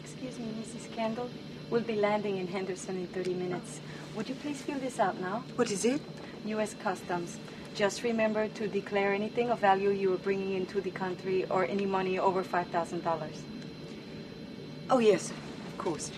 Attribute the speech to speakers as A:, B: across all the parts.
A: Excuse me, Mrs. Kendall. We'll be landing in Henderson in 30 minutes. Would you please fill this out now?
B: What is it?
A: U.S. Customs. Just remember to declare anything of value you are bringing into the country or any money over $5,000.
B: Oh, yes, of course.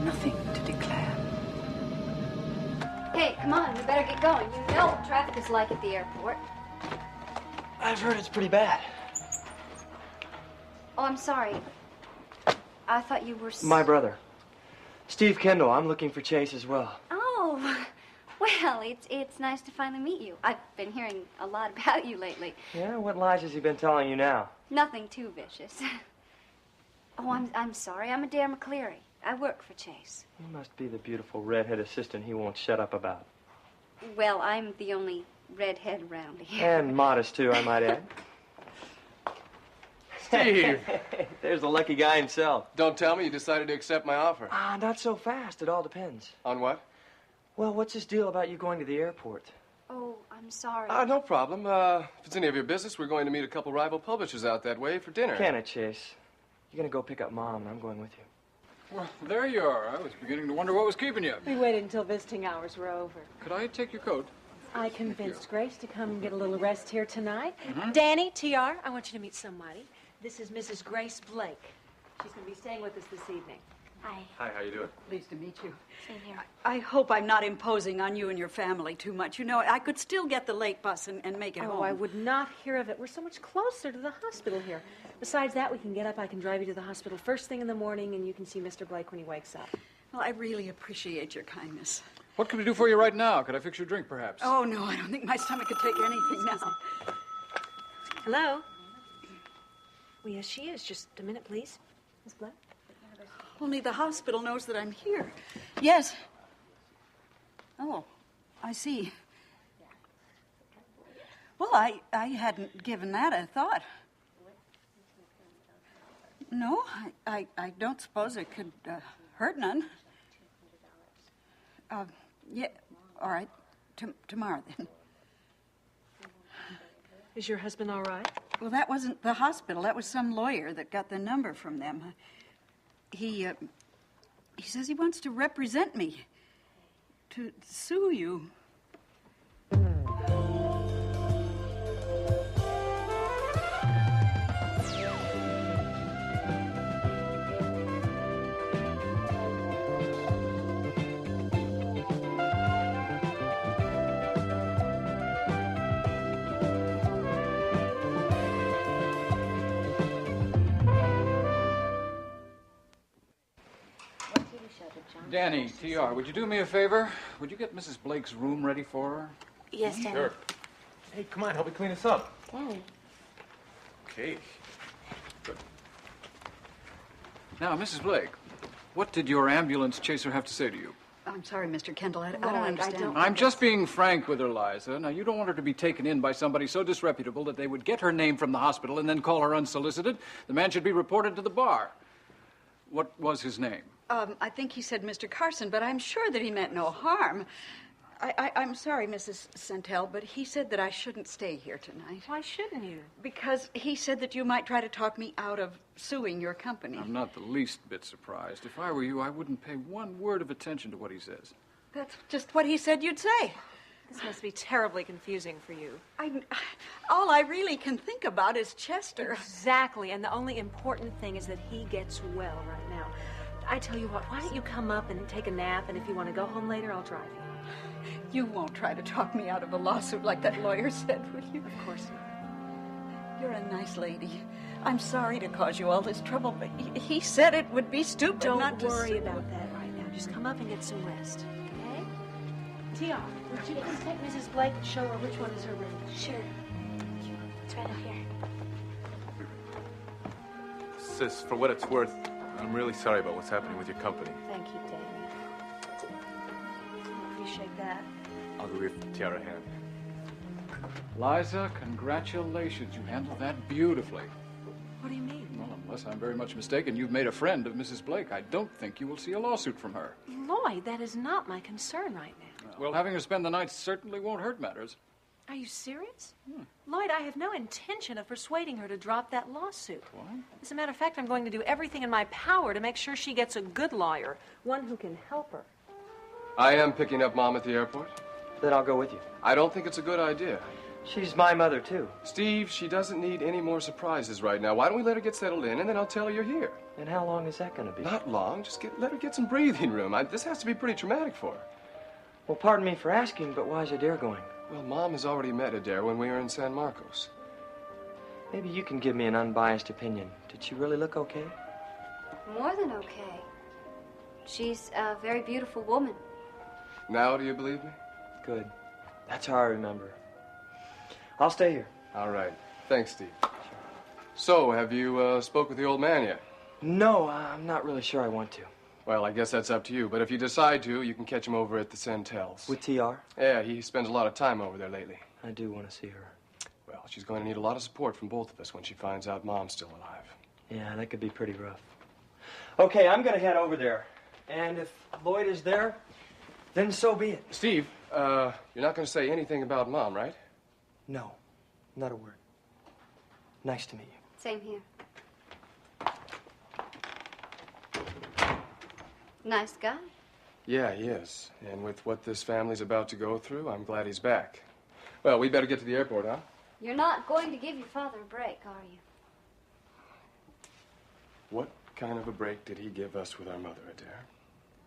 B: Nothing to declare.
C: Hey, come on, we better get going. You know what traffic is like at the airport.
D: I've heard it's pretty bad.
C: Oh, I'm sorry. I thought you were...
D: My brother. Steve Kendall. I'm looking for Chase as well.
C: Oh, well, it's nice to finally meet you. I've been hearing a lot about you lately.
D: Yeah? What lies has he been telling you now?
C: Nothing too vicious. Oh, I'm sorry. I'm Adair McCleary. I work for Chase.
D: You must be the beautiful redhead assistant he won't shut up about.
C: Well, I'm the only redhead around here.
D: And modest, too, I might add.
E: Steve!
D: There's the lucky guy himself.
E: Don't tell me you decided to accept my offer.
D: Not so fast. It all depends.
E: On what?
D: Well, what's this deal about you going to the airport?
C: Oh, I'm sorry.
E: No problem. If it's any of your business, we're going to meet a couple rival publishers out that way for dinner.
D: Can it, Chase? You're going to go pick up Mom, and I'm going with you.
F: Well, there you are. I was beginning to wonder what was keeping you.
G: We waited until visiting hours were over.
F: Could I take your coat?
G: I convinced Grace to come and get a little rest here tonight. Danny, TR, I want you to meet somebody. This is Mrs. Grace Blake. She's going to be staying with us this evening.
C: Hi.
E: Hi, how you doing?
B: Pleased to meet you.
C: Same here.
B: I hope I'm not imposing on you and your family too much. You know, I could still get the late bus and make it home.
G: Oh, I would not hear of it. We're so much closer to the hospital here. Besides that, we can get up. I can drive you to the hospital first thing in the morning, and you can see Mr. Blake when he wakes up.
B: Well, I really appreciate your kindness.
F: What can I do for you right now? Could I fix your drink, perhaps?
B: Oh, no, I don't think my stomach could take anything now.
G: Hello? Well, yes, she is. Just a minute, please. Miss Blake?
B: Only the hospital knows that I'm here. Yes. Oh, I see. Well, I hadn't given that a thought. No, I don't suppose it could hurt none. Yeah, all right. Tomorrow, then.
G: Is your husband all right?
B: Well, that wasn't the hospital. That was some lawyer that got the number from them. He says he wants to represent me, to sue you.
F: Danny, TR, would you do me a favor? Would you get Mrs. Blake's room ready for her?
C: Yes, Danny.
E: Sure. Hey, come on, help me clean this up.
C: Danny.
E: Okay. Good.
F: Now, Mrs. Blake, what did your ambulance chaser have to say to you?
B: I'm sorry, Mr. Kendall. I don't
G: I
B: understand.
G: don't-
F: I'm just being frank with her, Liza. Now, you don't want her to be taken in by somebody so disreputable that they would get her name from the hospital and then call her unsolicited. The man should be reported to the bar. What was his name?
B: I think he said Mr. Carson, but I'm sure that he meant no harm. I'm sorry, Mrs. Santel, but he said that I shouldn't stay here tonight.
G: Why shouldn't you?
B: Because he said that you might try to talk me out of suing your company.
F: I'm not the least bit surprised. If I were you, I wouldn't pay one word of attention to what he says.
B: That's just what he said you'd say.
G: This must be terribly confusing for you.
B: All I really can think about is Chester.
G: Exactly, and the only important thing is that he gets well right now. I tell you what, why don't you come up and take a nap, and if you want to go home later, I'll drive you.
B: You won't try to talk me out of a lawsuit like that lawyer said, will you?
G: Of course not.
B: You're a nice lady. I'm sorry to cause you all this trouble, but he said it would be stupid not to
G: Don't worry
B: sue.
G: about that right now. Just come up and get some rest, okay? T.R., would you please take Mrs. Blake and show her which one is her room?
C: Sure. It's right up here.
E: Sis, for what it's worth, I'm really sorry about what's happening with your company.
G: Thank you, Danny. appreciate that.
H: I'll go give Tiara a hand.
F: Liza, congratulations. You handled that beautifully.
G: What do you mean?
F: Well, unless I'm very much mistaken, you've made a friend of Mrs. Blake. I don't think you will see a lawsuit from her.
G: Lloyd, that is not my concern right now.
F: Well, having her spend the night certainly won't hurt matters.
G: Are you serious? Lloyd, I have no intention of persuading her to drop that lawsuit.
F: What?
G: As a matter of fact, I'm going to do everything in my power to make sure she gets a good lawyer, one who can help her.
E: I am picking up Mom at the airport.
D: Then I'll go with you.
E: I don't think it's a good idea.
D: She's my mother, too.
E: Steve, she doesn't need any more surprises right now. Why don't we let her get settled in, and then I'll tell her you're here.
D: And how long is that going to be?
E: Not long. Just let her get some breathing room. This has to be pretty traumatic for her.
D: Well, pardon me for asking, but why is Adair going?
E: Well, Mom has already met Adair when we were in San Marcos.
D: Maybe you can give me an unbiased opinion. Did she really look okay?
C: More than okay. She's a very beautiful woman.
E: Now do you believe me?
D: Good. That's how I remember. I'll stay here.
E: All right. Thanks, Steve. So, have you spoke with the old man yet?
D: No, I'm not really sure I want to.
E: Well, I guess that's up to you. But if you decide to, you can catch him over at the Centels.
D: With TR?
E: Yeah, he spends a lot of time over there lately.
D: I do want to see her.
E: Well, she's going to need a lot of support from both of us when she finds out Mom's still alive.
D: Yeah, that could be pretty rough. Okay, I'm going to head over there. And if Lloyd is there, then so be it.
E: Steve, you're not going to say anything about Mom, right?
D: No, not a word. Nice to meet you.
C: Same here. Nice guy.
E: Yeah, he is. And with what this family's about to go through, I'm glad he's back. Well, we better get to the airport, huh?
C: You're not going to give your father a break, are you?
E: What kind of a break did he give us with our mother, Adair?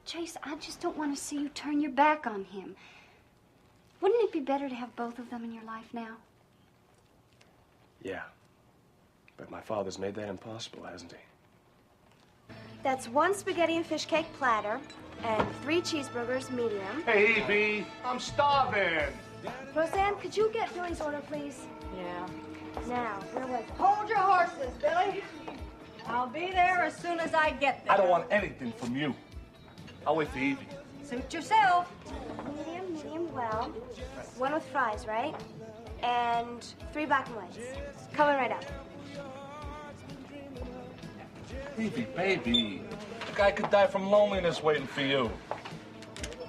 C: Chase, I just don't want to see you turn your back on him. Wouldn't it be better to have both of them in your life now?
E: Yeah. But my father's made that impossible, hasn't he?
I: That's 1 spaghetti and fish cake platter and 3 cheeseburgers, medium.
H: Hey, Evie, I'm starving.
I: Roseanne, could you get Billy's order, please?
G: Yeah.
I: Now, where was it?
B: Hold your horses, Billy. I'll be there as soon as I get there.
H: I don't want anything from you. I'll wait for Evie.
B: Suit yourself.
I: Medium well. 1 with fries, right? And 3 black and whites. Coming right up.
H: Evie, baby. The guy could die from loneliness waiting for you.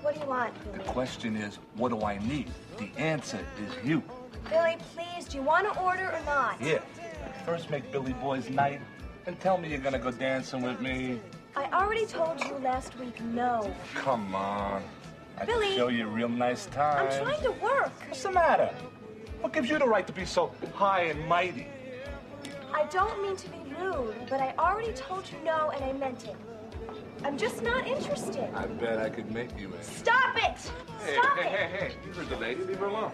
I: What do you want,
H: The
I: Billy?
H: question is, what do I need? The answer is you.
I: Billy, please, do you want to order or not?
H: Here, first make Billy Boy's night, and tell me you're gonna go dancing with me.
I: I already told you last week no.
H: Come on. I
I: Billy.
H: can show you a real nice time.
I: I'm trying to work.
H: What's the matter? What gives you the right to be so high and mighty?
I: I don't mean to be rude, but I already told you no and I meant it. I'm just not interested.
H: I bet I could make you in.
I: Stop it! Stop it!
H: Hey. You heard the lady. Leave her alone.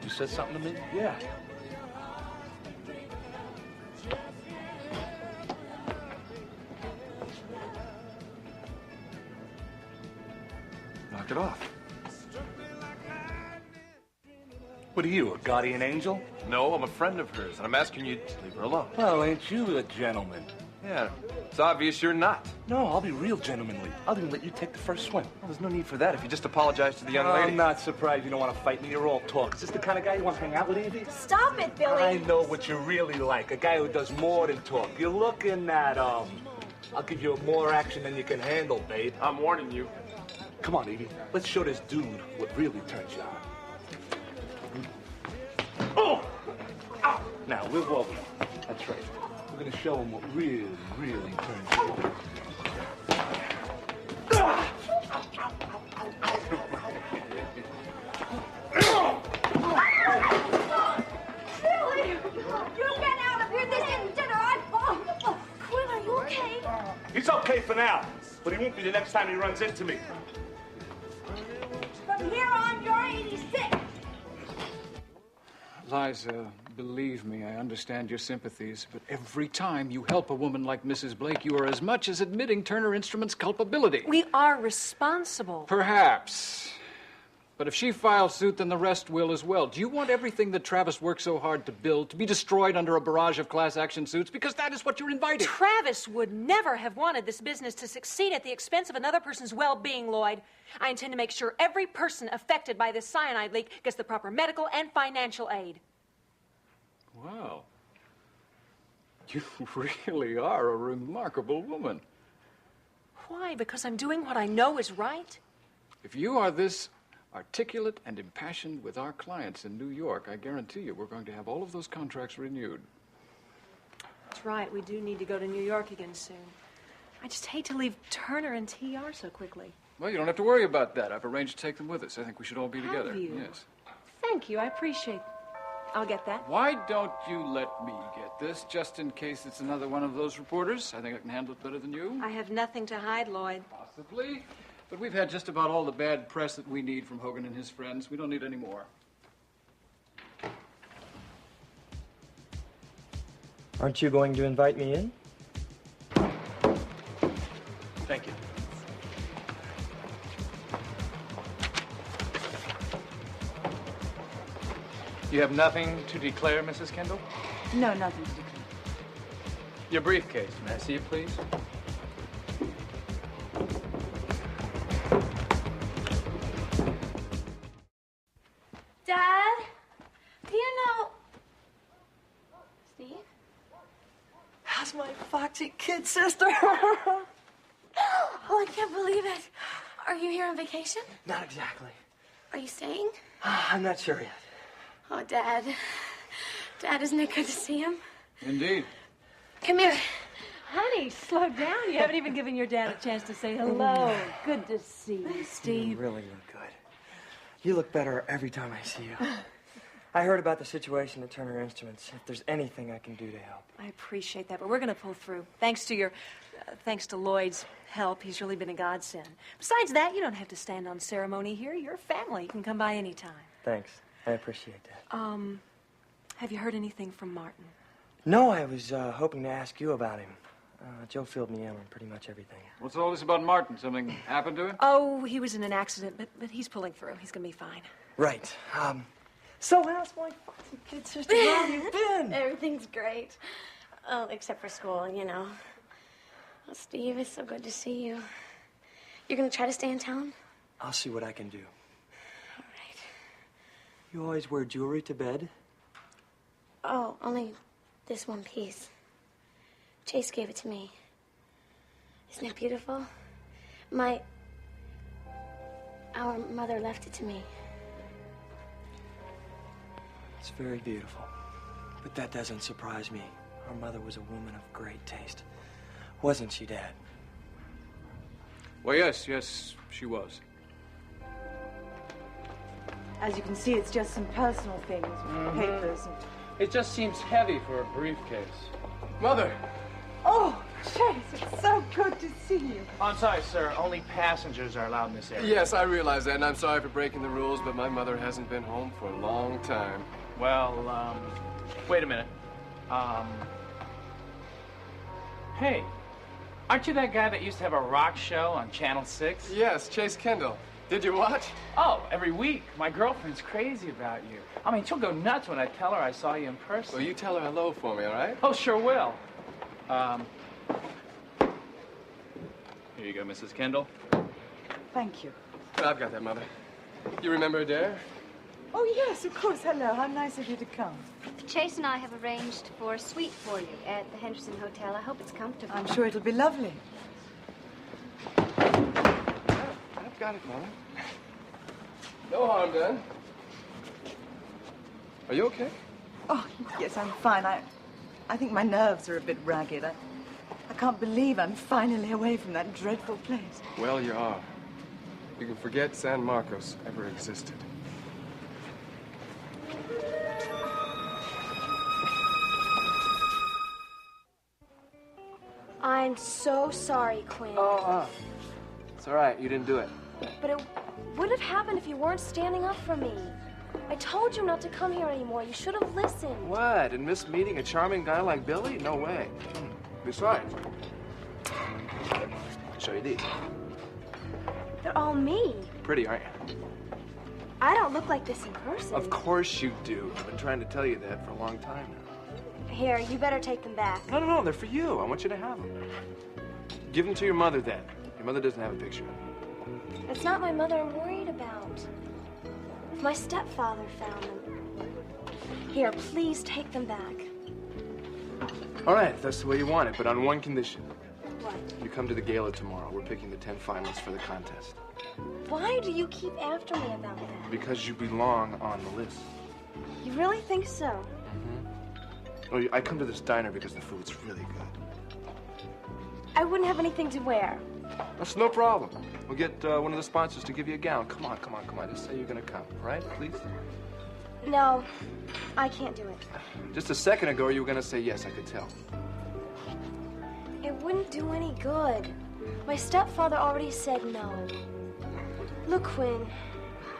H: You said something to me?
D: Yeah.
E: Knock it off.
H: What are you, a guardian angel?
J: No, I'm a friend of hers, and I'm asking you to leave her alone.
H: Well, ain't you a gentleman?
J: Yeah, it's obvious you're not.
H: No, I'll be real gentlemanly. I'll even let you take the first swim.
J: Well, there's no need for that if you just apologize to the young lady.
H: I'm not surprised you don't want to fight me. You're all talk. Is this the kind of guy you want to hang out with, Evie?
I: Stop it, Billy!
H: I know what you're really like. A guy who does more than talk. You're looking at, I'll give you more action than you can handle, babe.
J: I'm warning you.
H: Come on, Evie. Let's show this dude what really turns you on. Oh! Ow! Now, we're walking. That's right. We're gonna show him what really, really turns you on.
I: Billy! You get out of here! This isn't dinner! I fall! Quinn, are you okay?
H: He's okay for now, but he won't be the next time he runs into me.
I: From here on, you're 86!
F: Liza, believe me, I understand your sympathies, but every time you help a woman like Mrs. Blake, you are as much as admitting Turner Instruments' culpability.
G: We are responsible.
F: Perhaps. But if she files suit, then the rest will as well. Do you want everything that Travis worked so hard to build to be destroyed under a barrage of class action suits? Because that is what you're inviting.
G: Travis would never have wanted this business to succeed at the expense of another person's well-being, Lloyd. I intend to make sure every person affected by this cyanide leak gets the proper medical and financial aid.
F: Wow. You really are a remarkable woman.
G: Why? Because I'm doing what I know is right?
F: If you are this articulate and impassioned with our clients in New York, I guarantee you we're going to have all of those contracts renewed.
G: That's right. We do need to go to New York again soon. I just hate to leave Turner and TR so quickly.
F: Well, you don't have to worry about that. I've arranged to take them with us. I think we should all be together.
G: Have you?
F: Yes.
G: Thank you. I appreciate it. I'll get that.
F: Why don't you let me get this, just in case it's another one of those reporters? I think I can handle it better than you.
G: I have nothing to hide, Lloyd.
F: Possibly. But we've had just about all the bad press that we need from Hogan and his friends. We don't need any more.
D: Aren't you going to invite me in?
J: Thank you.
H: You have nothing to declare, Mrs. Kendall?
B: No, nothing to declare.
H: Your briefcase. May I see it, please?
I: Dad, do you know... Steve?
K: How's my foxy kid sister?
I: Oh, I can't believe it. Are you here on vacation?
D: Not exactly.
I: Are you staying?
D: I'm not sure yet.
I: Oh, Dad. Dad, isn't it good to see him?
F: Indeed.
I: Come here.
G: Honey, slow down. You haven't even given your dad a chance to say hello. Good to see you,
D: You
G: Steve.
D: really look good. You look better every time I see you. I heard about the situation at Turner Instruments. If there's anything I can do to help.
G: I appreciate that, but we're going to pull through. Thanks to Lloyd's help. He's really been a godsend. Besides that, you don't have to stand on ceremony here. You're family. You can come by any time.
D: Thanks. I appreciate that.
G: Have you heard anything from Martin?
D: No, I was hoping to ask you about him. Joe filled me in on pretty much everything.
F: What's all this about Martin? Something happened to him?
G: Oh, he was in an accident, but he's pulling through. He's going to be fine.
D: Right. So how's my foxy kid sister? How have you been?
I: Everything's great. Oh, except for school, you know. Oh, Steve, it's so good to see you. You're going to try to stay in town?
D: I'll see what I can do.
I: All right.
D: You always wear jewelry to bed?
I: Oh, only this one piece. Chase gave it to me. Isn't it beautiful? Our mother left it to me.
D: It's very beautiful. But that doesn't surprise me. Our mother was a woman of great taste. Wasn't she, Dad?
F: Well, yes, she was.
K: As you can see, it's just some personal things, papers. And...
H: It just seems heavy for a briefcase.
E: Mother!
K: Oh, Chase, it's so good to see you.
H: I'm sorry, sir. Only passengers are allowed in this area.
E: Yes, I realize that, and I'm sorry for breaking the rules, but my mother hasn't been home for a long time.
H: Well, wait a minute. Hey, aren't you that guy that used to have a rock show on Channel 6?
E: Yes, Chase Kendall. Did you watch?
H: Oh, every week. My girlfriend's crazy about you. I mean, she'll go nuts when I tell her I saw you in person.
E: Well, you tell her hello for me, all right?
H: Oh, sure will. Here you go, Mrs. Kendall.
K: Thank you.
E: I've got that, Mother. You remember Adair?
K: Oh, yes, of course. Hello. How nice of you to come.
C: Chase and I have arranged for a suite for you at the Henderson Hotel. I hope it's comfortable.
K: I'm sure it'll be lovely.
E: I've got it, Mother. No harm done. Are you okay?
K: Oh, yes, I'm fine. I think my nerves are a bit ragged. I can't believe I'm finally away from that dreadful place.
E: Well, you are. You can forget San Marcos ever existed.
I: I'm so sorry, Quinn.
J: It's all right. You didn't do it.
I: But it wouldn't have happened if you weren't standing up for me. I told you not to come here anymore. You should have listened.
J: What? And miss meeting a charming guy like Billy? No way. Besides, I'll show you these.
I: They're all me.
J: Pretty, aren't you?
I: I don't look like this in person.
J: Of course you do. I've been trying to tell you that for a long time now.
I: Here, you better take them back.
J: No, they're for you. I want you to have them. Give them to your mother then. Your mother doesn't have a picture.
I: It's not my mother I'm worried about. If my stepfather found them. Here, please take them back.
J: All right, if that's the way you want it, but on one condition.
I: What?
J: You come to the gala tomorrow. We're picking the 10 finalists for the contest.
I: Why do you keep after me about that?
J: Because you belong on the list.
I: You really think so?
J: Oh, I come to this diner because the food's really good.
I: I wouldn't have anything to wear.
J: That's no problem. We'll get one of the sponsors to give you a gown. Come on. Just say you're gonna come, all right? Please?
I: No, I can't do it.
J: Just a second ago, you were gonna say yes, I could tell.
I: It wouldn't do any good. My stepfather already said no. Look, Quinn,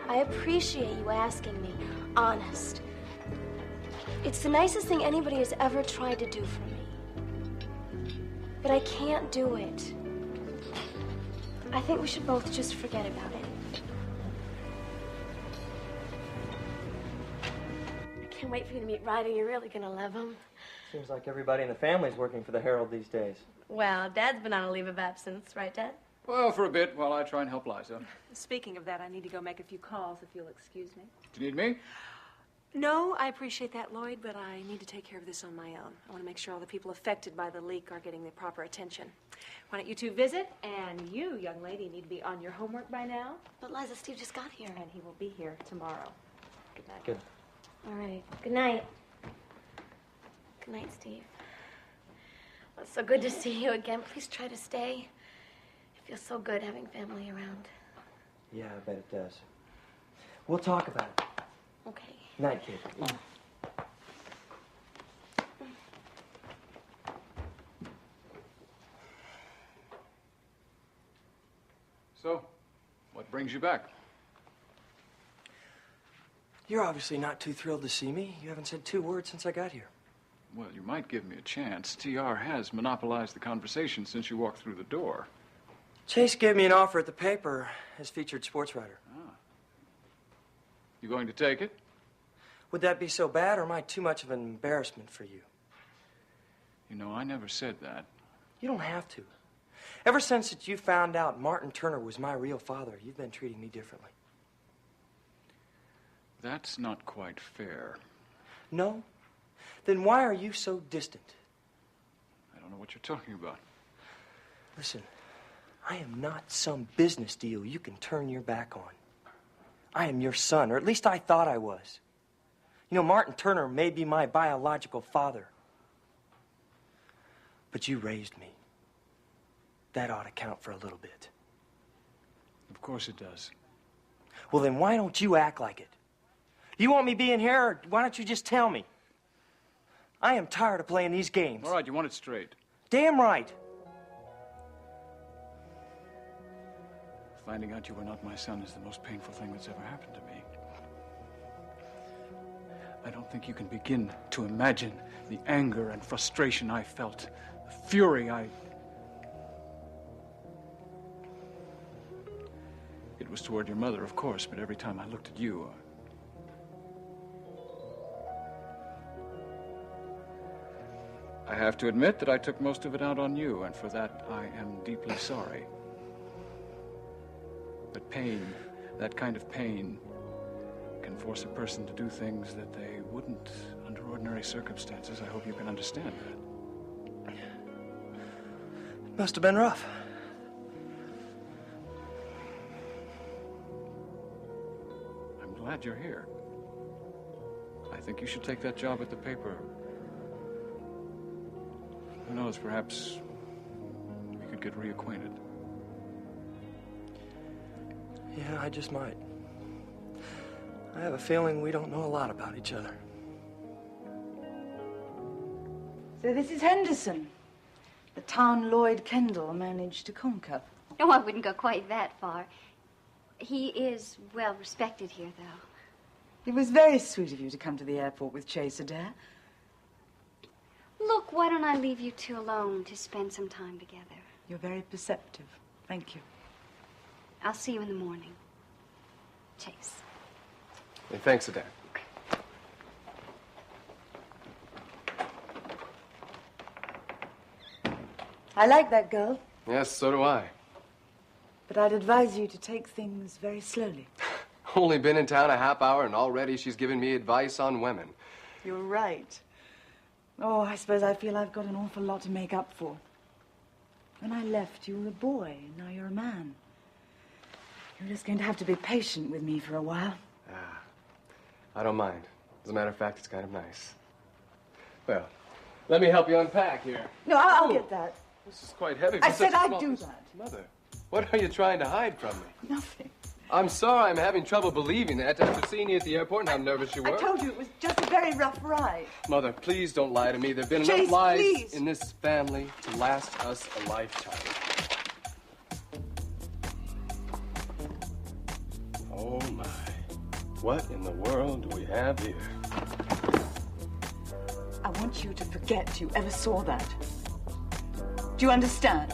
I: I appreciate you asking me. Honest. It's the nicest thing anybody has ever tried to do for me. But I can't do it. I think we should both just forget about it. I can't wait for you to meet Ryder. You're really gonna love him.
D: Seems like everybody in the family's working for the Herald these days.
I: Well, Dad's been on a leave of absence, right, Dad?
F: Well, for a bit while I try and help Liza.
G: Speaking of that, I need to go make a few calls, if you'll excuse me.
F: Do you need me?
G: No, I appreciate that, Lloyd, but I need to take care of this on my own. I want to make sure all the people affected by the leak are getting the proper attention. Why don't you two visit? And you, young lady, need to be on your homework by now.
I: But Liza, Steve just got here.
G: And he will be here tomorrow. Good night.
D: Good.
I: All right. Good night. Good night, Steve. Well, it's so good to see you again. Please try to stay. It feels so good having family around.
D: Yeah, I bet it does. We'll talk about it.
I: Okay.
D: Night, kid.
F: So, what brings you back?
D: You're obviously not too thrilled to see me. You haven't said 2 words since I got here.
F: Well, you might give me a chance. TR has monopolized the conversation since you walked through the door.
D: Chase gave me an offer at the paper as featured sports writer.
F: Ah. You going to take it?
D: Would that be so bad, or am I too much of an embarrassment for you?
F: You know, I never said that.
D: You don't have to. Ever since that you found out Martin Turner was my real father, you've been treating me differently.
F: That's not quite fair.
D: No? Then why are you so distant?
F: I don't know what you're talking about.
D: Listen, I am not some business deal you can turn your back on. I am your son, or at least I thought I was. You know, Martin Turner may be my biological father. But you raised me. That ought to count for a little bit.
F: Of course it does.
D: Well, then why don't you act like it? You want me being here, or why don't you just tell me? I am tired of playing these games.
F: All right, you want it straight.
D: Damn right.
F: Finding out you were not my son is the most painful thing that's ever happened to me. I don't think you can begin to imagine the anger and frustration I felt, the fury It was toward your mother, of course, but every time I looked at you, I have to admit that I took most of it out on you, and for that I am deeply sorry. But pain, that kind of pain, can force a person to do things that they wouldn't under ordinary circumstances. I hope you can understand that.
D: It must have been rough.
F: I'm glad you're here. I think you should take that job at the paper. Who knows, perhaps we could get reacquainted.
D: Yeah, I just might. I have a feeling we don't know a lot about each other.
K: So this is Henderson, the town Lloyd Kendall managed to conquer.
C: No, I wouldn't go quite that far. He is well respected here, though.
K: It was very sweet of you to come to the airport with Chase Adair.
C: Look, why don't I leave you two alone to spend some time together?
K: You're very perceptive. Thank you.
C: I'll see you in the morning. Chase.
E: Hey, thanks, Dad.
K: I like that girl,
E: Yes, so do I.
K: but I'd advise you to take things very slowly.
E: Only been in town a half hour, and already she's giving me advice on women.
K: You're right. Oh, I suppose I feel I've got an awful lot to make up for. When I left, you were a boy, and now you're a man. You're just going to have to be patient with me for a while.
E: I don't mind. As a matter of fact, it's kind of nice. Well, let me help you unpack here.
K: No, I'll get that.
E: This is quite heavy.
K: I
E: for
K: said
E: such a
K: I'd
E: small-
K: do that.
E: Mother, what are you trying to hide from me?
K: Nothing.
E: I'm sorry I'm having trouble believing that after seeing you at the airport and how nervous you
K: I
E: were.
K: told you it was just a very rough ride.
E: Mother, please don't lie to me. There have been
K: Chase,
E: enough lies
K: please.
E: in this family to last us a lifetime. Oh, my. What in the world do we have here?
K: I want you to forget you ever saw that. Do you understand?